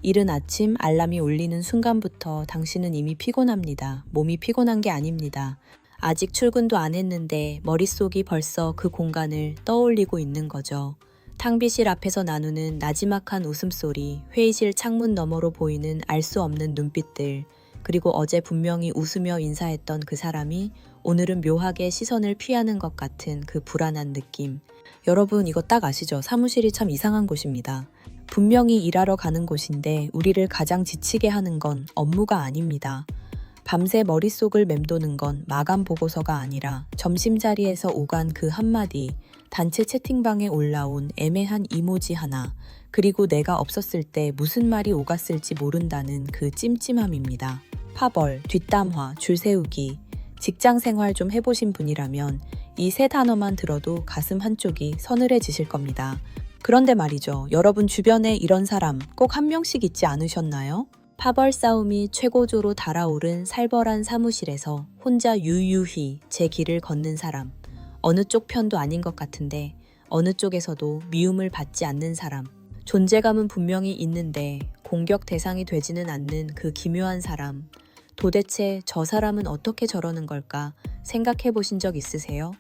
이른 아침 알람이 울리는 순간부터 당신은 이미 피곤합니다. 몸이 피곤한 게 아닙니다. 아직 출근도 안 했는데 머릿속이 벌써 그 공간을 떠올리고 있는 거죠. 탕비실 앞에서 나누는 나지막한 웃음소리, 회의실 창문 너머로 보이는 알 수 없는 눈빛들, 그리고 어제 분명히 웃으며 인사했던 그 사람이 오늘은 묘하게 시선을 피하는 것 같은 그 불안한 느낌. 여러분 이거 딱 아시죠? 사무실이 참 이상한 곳입니다. 분명히 일하러 가는 곳인데 우리를 가장 지치게 하는 건 업무가 아닙니다. 밤새 머릿속을 맴도는 건 마감 보고서가 아니라 점심자리에서 오간 그 한마디, 단체 채팅방에 올라온 애매한 이모지 하나, 그리고 내가 없었을 때 무슨 말이 오갔을지 모른다는 그 찜찜함입니다. 파벌, 뒷담화, 줄 세우기, 직장 생활 좀 해보신 분이라면 이 세 단어만 들어도 가슴 한쪽이 서늘해지실 겁니다. 그런데 말이죠. 여러분 주변에 이런 사람 꼭 한 명씩 있지 않으셨나요? 파벌 싸움이 최고조로 달아오른 살벌한 사무실에서 혼자 유유히 제 길을 걷는 사람. 어느 쪽 편도 아닌 것 같은데 어느 쪽에서도 미움을 받지 않는 사람. 존재감은 분명히 있는데 공격 대상이 되지는 않는 그 기묘한 사람. 도대체 저 사람은 어떻게 저러는 걸까 생각해 보신 적 있으세요?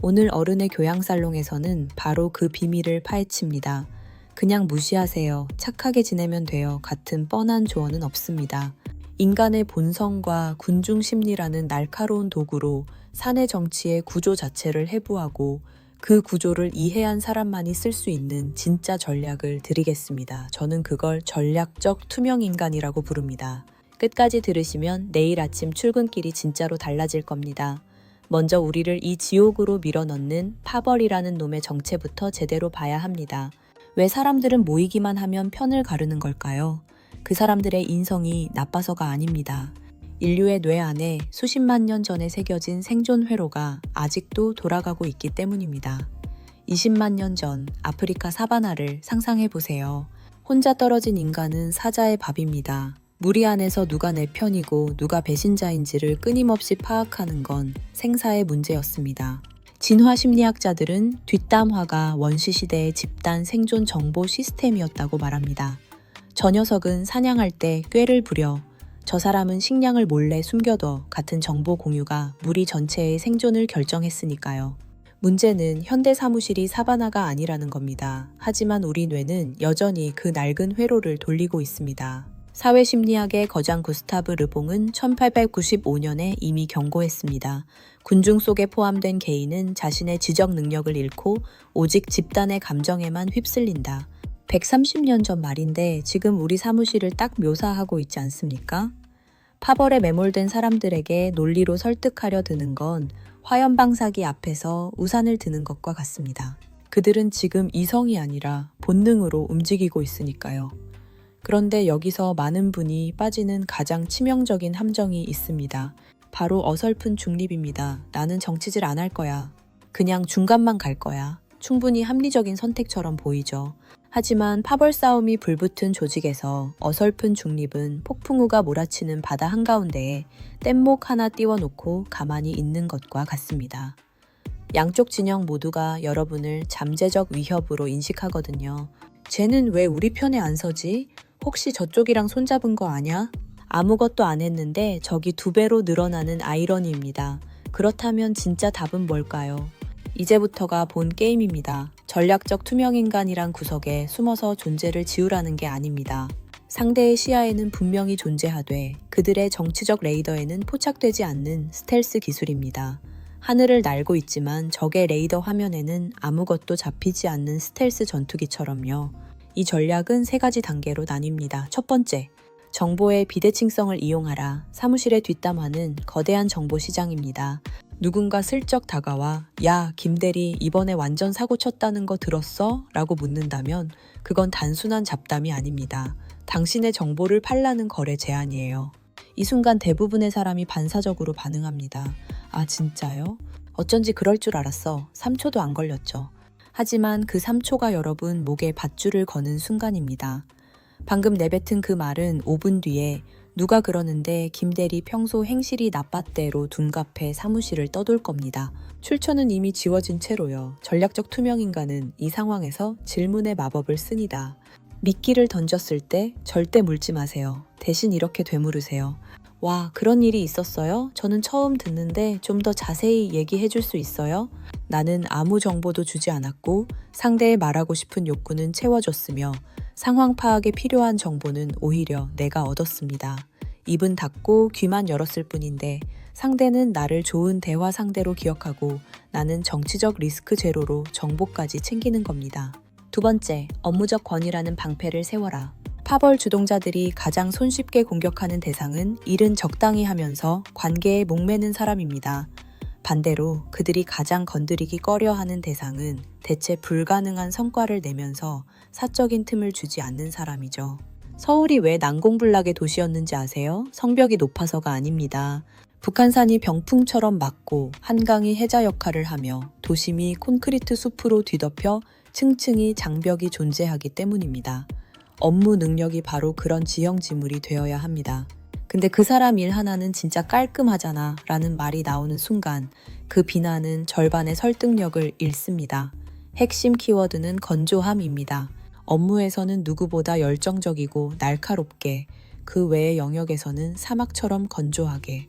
오늘 어른의 교양살롱에서는 바로 그 비밀을 파헤칩니다. 그냥 무시하세요. 착하게 지내면 돼요. 같은 뻔한 조언은 없습니다. 인간의 본성과 군중 심리라는 날카로운 도구로 사내 정치의 구조 자체를 해부하고 그 구조를 이해한 사람만이 쓸 수 있는 진짜 전략을 드리겠습니다. 저는 그걸 전략적 투명인간이라고 부릅니다. 끝까지 들으시면 내일 아침 출근길이 진짜로 달라질 겁니다. 먼저 우리를 이 지옥으로 밀어넣는 파벌이라는 놈의 정체부터 제대로 봐야 합니다. 왜 사람들은 모이기만 하면 편을 가르는 걸까요? 그 사람들의 인성이 나빠서가 아닙니다. 인류의 뇌 안에 수십만 년 전에 새겨진 생존 회로가 아직도 돌아가고 있기 때문입니다. 20만 년 전 아프리카 사바나를 상상해 보세요. 혼자 떨어진 인간은 사자의 밥입니다. 무리 안에서 누가 내 편이고 누가 배신자인지를 끊임없이 파악하는 건 생사의 문제였습니다. 진화 심리학자들은 뒷담화가 원시시대의 집단 생존 정보 시스템이었다고 말합니다. 저 녀석은 사냥할 때 꾀를 부려, 저 사람은 식량을 몰래 숨겨둬 같은 정보 공유가 무리 전체의 생존을 결정했으니까요. 문제는 현대 사무실이 사바나가 아니라는 겁니다. 하지만 우리 뇌는 여전히 그 낡은 회로를 돌리고 있습니다. 사회심리학의 거장 구스타브 르봉은 1895년에 이미 경고했습니다. 군중 속에 포함된 개인은 자신의 지적 능력을 잃고 오직 집단의 감정에만 휩쓸린다. 130년 전 말인데 지금 우리 사무실을 딱 묘사하고 있지 않습니까? 파벌에 매몰된 사람들에게 논리로 설득하려 드는 건 화염방사기 앞에서 우산을 드는 것과 같습니다. 그들은 지금 이성이 아니라 본능으로 움직이고 있으니까요. 그런데 여기서 많은 분이 빠지는 가장 치명적인 함정이 있습니다. 바로 어설픈 중립입니다. 나는 정치질 안 할 거야. 그냥 중간만 갈 거야. 충분히 합리적인 선택처럼 보이죠. 하지만 파벌 싸움이 불붙은 조직에서 어설픈 중립은 폭풍우가 몰아치는 바다 한가운데에 뗏목 하나 띄워놓고 가만히 있는 것과 같습니다. 양쪽 진영 모두가 여러분을 잠재적 위협으로 인식하거든요. 쟤는 왜 우리 편에 안 서지? 혹시 저쪽이랑 손잡은 거 아냐? 아무것도 안 했는데 적이 2배로 늘어나는 아이러니입니다. 그렇다면 진짜 답은 뭘까요? 이제부터가 본 게임입니다. 전략적 투명인간이란 구석에 숨어서 존재를 지우라는 게 아닙니다. 상대의 시야에는 분명히 존재하되 그들의 정치적 레이더에는 포착되지 않는 스텔스 기술입니다. 하늘을 날고 있지만 적의 레이더 화면에는 아무것도 잡히지 않는 스텔스 전투기처럼요. 이 전략은 3가지 단계로 나뉩니다. 첫 번째, 정보의 비대칭성을 이용하라. 사무실의 뒷담화는 거대한 정보 시장입니다. 누군가 슬쩍 다가와 야, 김대리 이번에 완전 사고 쳤다는 거 들었어? 라고 묻는다면 그건 단순한 잡담이 아닙니다. 당신의 정보를 팔라는 거래 제안이에요. 이 순간 대부분의 사람이 반사적으로 반응합니다. 아, 진짜요? 어쩐지 그럴 줄 알았어. 3초도 안 걸렸죠. 하지만 그 3초가 여러분 목에 밧줄을 거는 순간입니다. 방금 내뱉은 그 말은 5분 뒤에 누가 그러는데 김대리 평소 행실이 나빴대로 둔갑해 사무실을 떠돌 겁니다. 출처는 이미 지워진 채로요. 전략적 투명인간은 이 상황에서 질문의 마법을 씁니다. 미끼를 던졌을 때 절대 물지 마세요. 대신 이렇게 되물으세요. 와, 그런 일이 있었어요? 저는 처음 듣는데 좀 더 자세히 얘기해 줄 수 있어요? 나는 아무 정보도 주지 않았고 상대의 말하고 싶은 욕구는 채워줬으며 상황 파악에 필요한 정보는 오히려 내가 얻었습니다. 입은 닫고 귀만 열었을 뿐인데 상대는 나를 좋은 대화 상대로 기억하고 나는 정치적 리스크 제로로 정보까지 챙기는 겁니다. 두 번째, 업무적 권위라는 방패를 세워라. 파벌 주동자들이 가장 손쉽게 공격하는 대상은 일은 적당히 하면서 관계에 목매는 사람입니다. 반대로 그들이 가장 건드리기 꺼려하는 대상은 대체 불가능한 성과를 내면서 사적인 틈을 주지 않는 사람이죠. 서울이 왜 난공불락의 도시였는지 아세요? 성벽이 높아서가 아닙니다. 북한산이 병풍처럼 막고 한강이 해자 역할을 하며 도심이 콘크리트 숲으로 뒤덮여 층층이 장벽이 존재하기 때문입니다. 업무 능력이 바로 그런 지형지물이 되어야 합니다. 근데 그 사람 일 하나는 진짜 깔끔하잖아 라는 말이 나오는 순간 그 비난은 절반의 설득력을 잃습니다. 핵심 키워드는 건조함입니다. 업무에서는 누구보다 열정적이고 날카롭게, 그 외의 영역에서는 사막처럼 건조하게.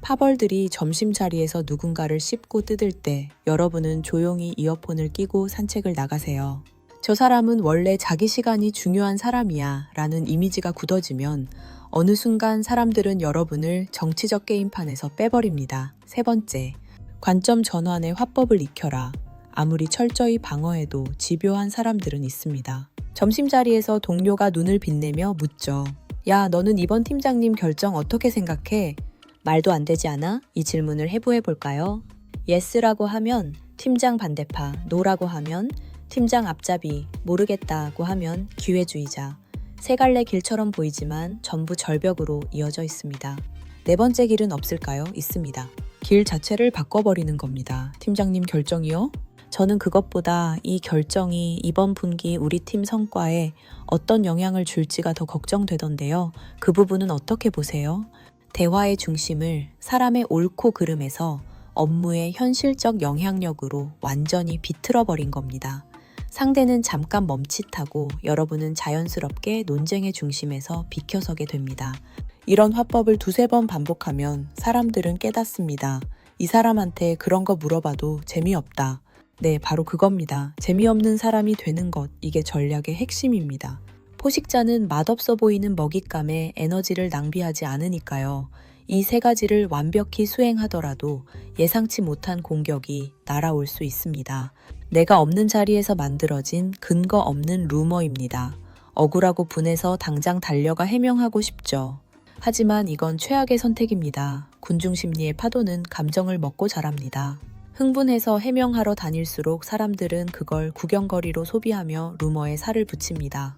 파벌들이 점심자리에서 누군가를 씹고 뜯을 때 여러분은 조용히 이어폰을 끼고 산책을 나가세요. 저 사람은 원래 자기 시간이 중요한 사람이야 라는 이미지가 굳어지면 어느 순간 사람들은 여러분을 정치적 게임판에서 빼버립니다. 세 번째, 관점 전환의 화법을 익혀라. 아무리 철저히 방어해도 집요한 사람들은 있습니다. 점심자리에서 동료가 눈을 빛내며 묻죠. 야, 너는 이번 팀장님 결정 어떻게 생각해? 말도 안 되지 않아? 이 질문을 해볼까요? 예스라고 하면 팀장 반대파, 노라고 하면 팀장 앞잡이, 모르겠다고 하면 기회주의자. 세 갈래 길처럼 보이지만 전부 절벽으로 이어져 있습니다. 네 번째 길은 없을까요? 있습니다. 길 자체를 바꿔버리는 겁니다. 팀장님 결정이요? 저는 그것보다 이 결정이 이번 분기 우리 팀 성과에 어떤 영향을 줄지가 더 걱정되던데요. 그 부분은 어떻게 보세요? 대화의 중심을 사람의 옳고 그름에서 업무의 현실적 영향력으로 완전히 비틀어버린 겁니다. 상대는 잠깐 멈칫하고 여러분은 자연스럽게 논쟁의 중심에서 비켜서게 됩니다. 이런 화법을 두세 번 반복하면 사람들은 깨닫습니다. 이 사람한테 그런 거 물어봐도 재미없다. 네, 바로 그겁니다. 재미없는 사람이 되는 것, 이게 전략의 핵심입니다. 포식자는 맛없어 보이는 먹잇감에 에너지를 낭비하지 않으니까요. 이 세 가지를 완벽히 수행하더라도 예상치 못한 공격이 날아올 수 있습니다. 내가 없는 자리에서 만들어진 근거 없는 루머입니다. 억울하고 분해서 당장 달려가 해명하고 싶죠. 하지만 이건 최악의 선택입니다. 군중심리의 파도는 감정을 먹고 자랍니다. 흥분해서 해명하러 다닐수록 사람들은 그걸 구경거리로 소비하며 루머에 살을 붙입니다.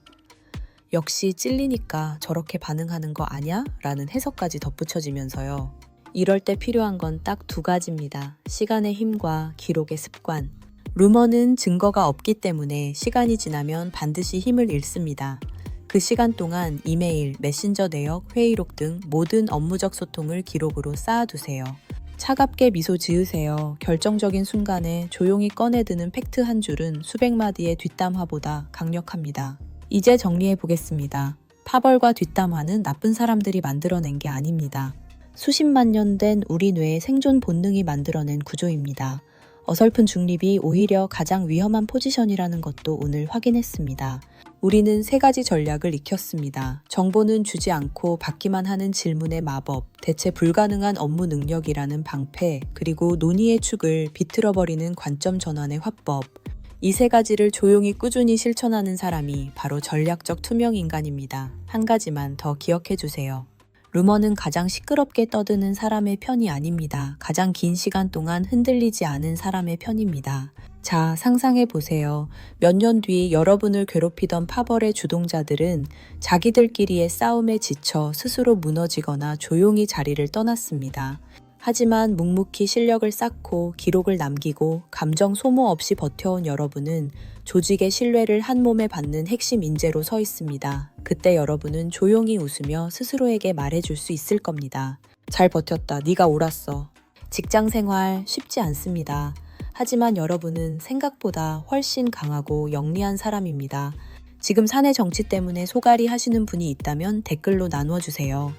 역시 찔리니까 저렇게 반응하는 거 아냐? 라는 해석까지 덧붙여지면서요. 이럴 때 필요한 건 딱 두 가지입니다. 시간의 힘과 기록의 습관. 루머는 증거가 없기 때문에 시간이 지나면 반드시 힘을 잃습니다. 그 시간 동안 이메일, 메신저 내역, 회의록 등 모든 업무적 소통을 기록으로 쌓아두세요. 차갑게 미소 지으세요. 결정적인 순간에 조용히 꺼내드는 팩트 한 줄은 수백 마디의 뒷담화보다 강력합니다. 이제 정리해 보겠습니다. 파벌과 뒷담화는 나쁜 사람들이 만들어낸 게 아닙니다. 수십만 년 된 우리 뇌의 생존 본능이 만들어낸 구조입니다. 어설픈 중립이 오히려 가장 위험한 포지션이라는 것도 오늘 확인했습니다. 우리는 세 가지 전략을 익혔습니다. 정보는 주지 않고 받기만 하는 질문의 마법, 대체 불가능한 업무 능력이라는 방패, 그리고 논의의 축을 비틀어버리는 관점 전환의 화법. 이 세 가지를 조용히 꾸준히 실천하는 사람이 바로 전략적 투명 인간입니다. 한 가지만 더 기억해 주세요. 루머는 가장 시끄럽게 떠드는 사람의 편이 아닙니다. 가장 긴 시간 동안 흔들리지 않은 사람의 편입니다. 자, 상상해 보세요. 몇 년 뒤 여러분을 괴롭히던 파벌의 주동자들은 자기들끼리의 싸움에 지쳐 스스로 무너지거나 조용히 자리를 떠났습니다. 하지만 묵묵히 실력을 쌓고 기록을 남기고 감정 소모 없이 버텨온 여러분은 조직의 신뢰를 한 몸에 받는 핵심 인재로 서 있습니다. 그때 여러분은 조용히 웃으며 스스로에게 말해줄 수 있을 겁니다. 잘 버텼다. 네가 옳았어. 직장 생활 쉽지 않습니다. 하지만 여러분은 생각보다 훨씬 강하고 영리한 사람입니다. 지금 사내 정치 때문에 소갈이 하시는 분이 있다면 댓글로 나누어주세요.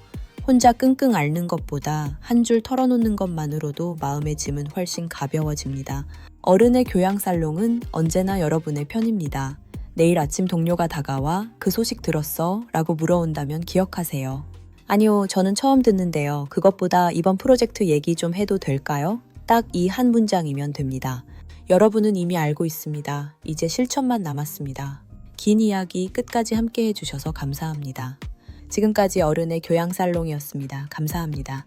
혼자 끙끙 앓는 것보다 한 줄 털어놓는 것만으로도 마음의 짐은 훨씬 가벼워집니다. 어른의 교양살롱은 언제나 여러분의 편입니다. 내일 아침 동료가 다가와 그 소식 들었어? 라고 물어온다면 기억하세요. 아니요, 저는 처음 듣는데요. 그것보다 이번 프로젝트 얘기 좀 해도 될까요? 딱 이 한 문장이면 됩니다. 여러분은 이미 알고 있습니다. 이제 실천만 남았습니다. 긴 이야기 끝까지 함께 해주셔서 감사합니다. 지금까지 어른의 교양살롱이었습니다. 감사합니다.